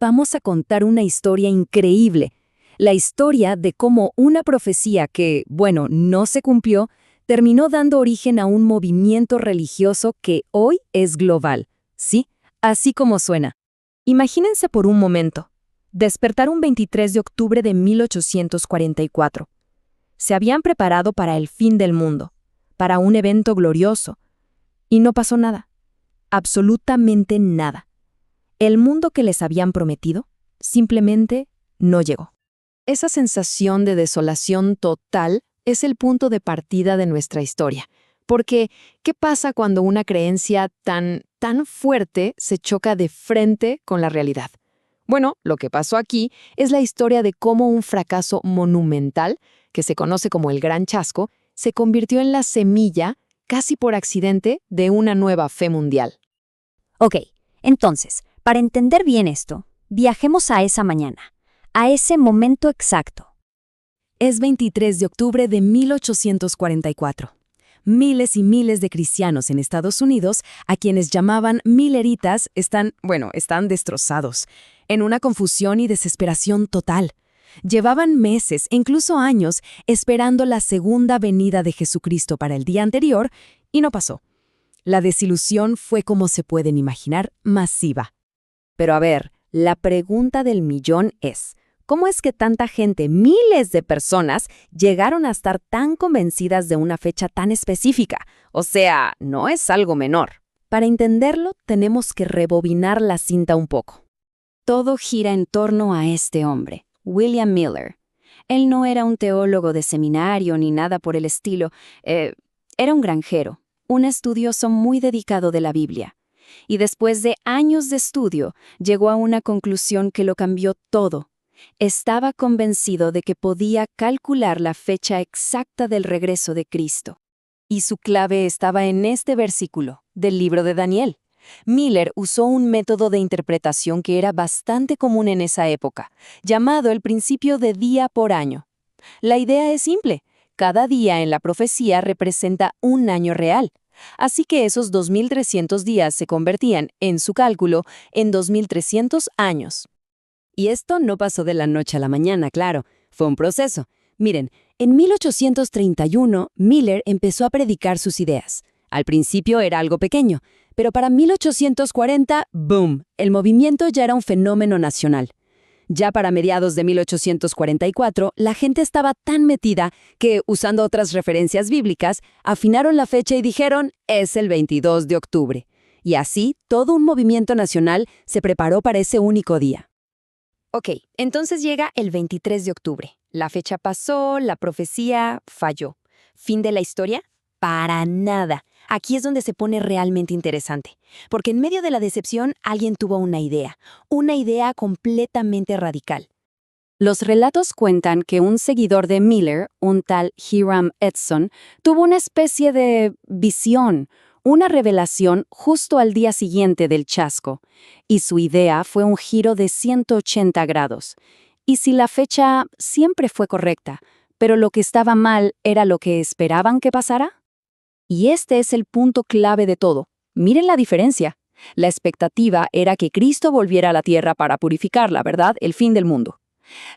vamos a contar una historia increíble. La historia de cómo una profecía que, bueno, no se cumplió, terminó dando origen a un movimiento religioso que hoy es global. Sí, así como suena. Imagínense por un momento. Despertar un 23 de octubre de 1844. Se habían preparado para el fin del mundo, para un evento glorioso. Y no pasó nada. Absolutamente nada. El mundo que les habían prometido simplemente no llegó. Esa sensación de desolación total es el punto de partida de nuestra historia. Porque, ¿qué pasa cuando una creencia tan fuerte se choca de frente con la realidad? Bueno, lo que pasó aquí es la historia de cómo un fracaso monumental, que se conoce como el Gran Chasco, se convirtió en la semilla, casi por accidente, de una nueva fe mundial. Ok, entonces, para entender bien esto, viajemos a esa mañana, a ese momento exacto. Es 23 de octubre de 1844. Miles y miles de cristianos en Estados Unidos, a quienes llamaban milleritas, están destrozados, en una confusión y desesperación total. Llevaban meses, incluso años, esperando la segunda venida de Jesucristo para el día anterior, y no pasó. La desilusión fue, como se pueden imaginar, masiva. Pero a ver, la pregunta del millón es, ¿cómo es que tanta gente, miles de personas, llegaron a estar tan convencidas de una fecha tan específica? O sea, no es algo menor. Para entenderlo, tenemos que rebobinar la cinta un poco. Todo gira en torno a este hombre, William Miller. Él no era un teólogo de seminario ni nada por el estilo. Era un granjero, un estudioso muy dedicado de la Biblia. Y después de años de estudio, llegó a una conclusión que lo cambió todo. Estaba convencido de que podía calcular la fecha exacta del regreso de Cristo. Y su clave estaba en este versículo, del libro de Daniel. Miller usó un método de interpretación que era bastante común en esa época, llamado el principio de día por año. La idea es simple. Cada día en la profecía representa un año real. Así que esos 2.300 días se convertían, en su cálculo, en 2.300 años. Y esto no pasó de la noche a la mañana, claro. Fue un proceso. Miren, en 1831, Miller empezó a predicar sus ideas. Al principio era algo pequeño, pero para 1840, ¡boom!, el movimiento ya era un fenómeno nacional. Ya para mediados de 1844, la gente estaba tan metida que, usando otras referencias bíblicas, afinaron la fecha y dijeron, es el 22 de octubre. Y así, todo un movimiento nacional se preparó para ese único día. Ok, entonces llega el 23 de octubre. La fecha pasó, la profecía falló. ¿Fin de la historia? Para nada. Aquí es donde se pone realmente interesante, porque en medio de la decepción alguien tuvo una idea completamente radical. Los relatos cuentan que un seguidor de Miller, un tal Hiram Edson, tuvo una especie de visión, una revelación justo al día siguiente del chasco, y su idea fue un giro de 180 grados. Y si la fecha siempre fue correcta, pero lo que estaba mal era lo que esperaban que pasara. Y este es el punto clave de todo. Miren la diferencia. La expectativa era que Cristo volviera a la tierra para purificarla, ¿verdad? El fin del mundo.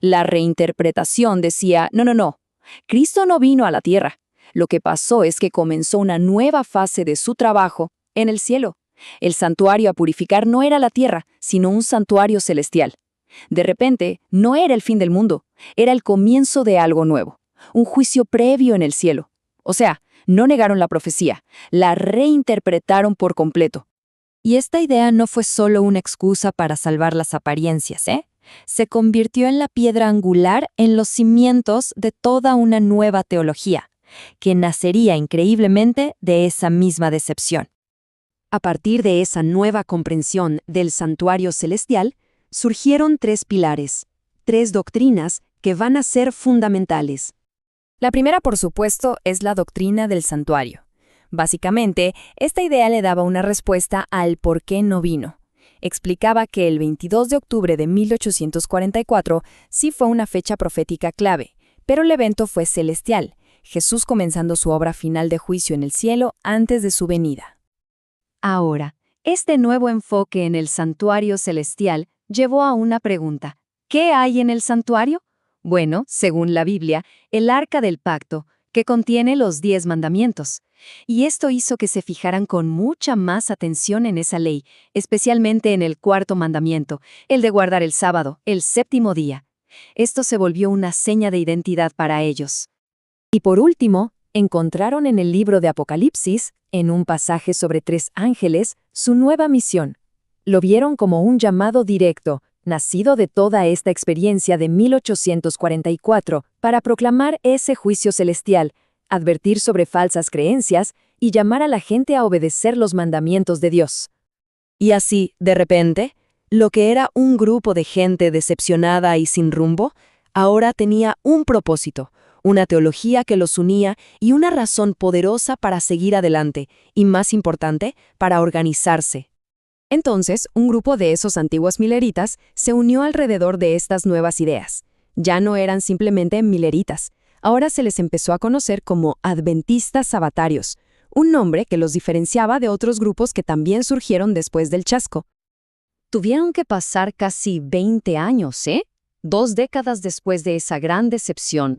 La reinterpretación decía, no. Cristo no vino a la tierra. Lo que pasó es que comenzó una nueva fase de su trabajo en el cielo. El santuario a purificar no era la tierra, sino un santuario celestial. De repente, no era el fin del mundo, era el comienzo de algo nuevo. Un juicio previo en el cielo. O sea, no negaron la profecía, la reinterpretaron por completo. Y esta idea no fue solo una excusa para salvar las apariencias, Se convirtió en la piedra angular en los cimientos de toda una nueva teología, que nacería increíblemente de esa misma decepción. A partir de esa nueva comprensión del santuario celestial, surgieron 3 pilares, 3 doctrinas que van a ser fundamentales. La primera, por supuesto, es la doctrina del santuario. Básicamente, esta idea le daba una respuesta al por qué no vino. Explicaba que el 22 de octubre de 1844 sí fue una fecha profética clave, pero el evento fue celestial, Jesús comenzando su obra final de juicio en el cielo antes de su venida. Ahora, este nuevo enfoque en el santuario celestial llevó a una pregunta. ¿Qué hay en el santuario? Bueno, según la Biblia, el Arca del Pacto, que contiene los 10 mandamientos. Y esto hizo que se fijaran con mucha más atención en esa ley, especialmente en el 4.º mandamiento, el de guardar el sábado, el 7.º día. Esto se volvió una seña de identidad para ellos. Y por último, encontraron en el libro de Apocalipsis, en un pasaje sobre 3 ángeles, su nueva misión. Lo vieron como un llamado directo, nacido de toda esta experiencia de 1844, para proclamar ese juicio celestial, advertir sobre falsas creencias y llamar a la gente a obedecer los mandamientos de Dios. Y así, de repente, lo que era un grupo de gente decepcionada y sin rumbo, ahora tenía un propósito, una teología que los unía y una razón poderosa para seguir adelante, y más importante, para organizarse. Entonces, un grupo de esos antiguos mileritas se unió alrededor de estas nuevas ideas. Ya no eran simplemente mileritas, ahora se les empezó a conocer como adventistas sabatarios, un nombre que los diferenciaba de otros grupos que también surgieron después del chasco. Tuvieron que pasar casi 20 años, 2 décadas después de esa gran decepción,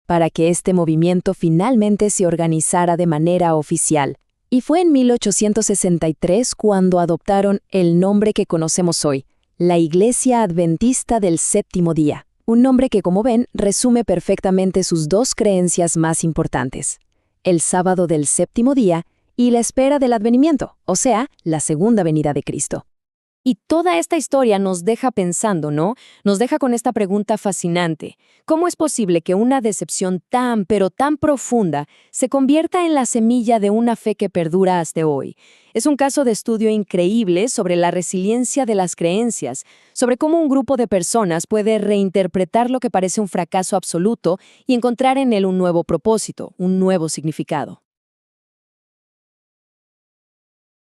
para que este movimiento finalmente se organizara de manera oficial. Y fue en 1863 cuando adoptaron el nombre que conocemos hoy, la Iglesia Adventista del Séptimo Día, un nombre que, como ven, resume perfectamente sus 2 creencias más importantes: el sábado del séptimo día y la espera del advenimiento, o sea, la segunda venida de Cristo. Y toda esta historia nos deja pensando, ¿no? Nos deja con esta pregunta fascinante. ¿Cómo es posible que una decepción tan, pero tan profunda se convierta en la semilla de una fe que perdura hasta hoy? Es un caso de estudio increíble sobre la resiliencia de las creencias, sobre cómo un grupo de personas puede reinterpretar lo que parece un fracaso absoluto y encontrar en él un nuevo propósito, un nuevo significado.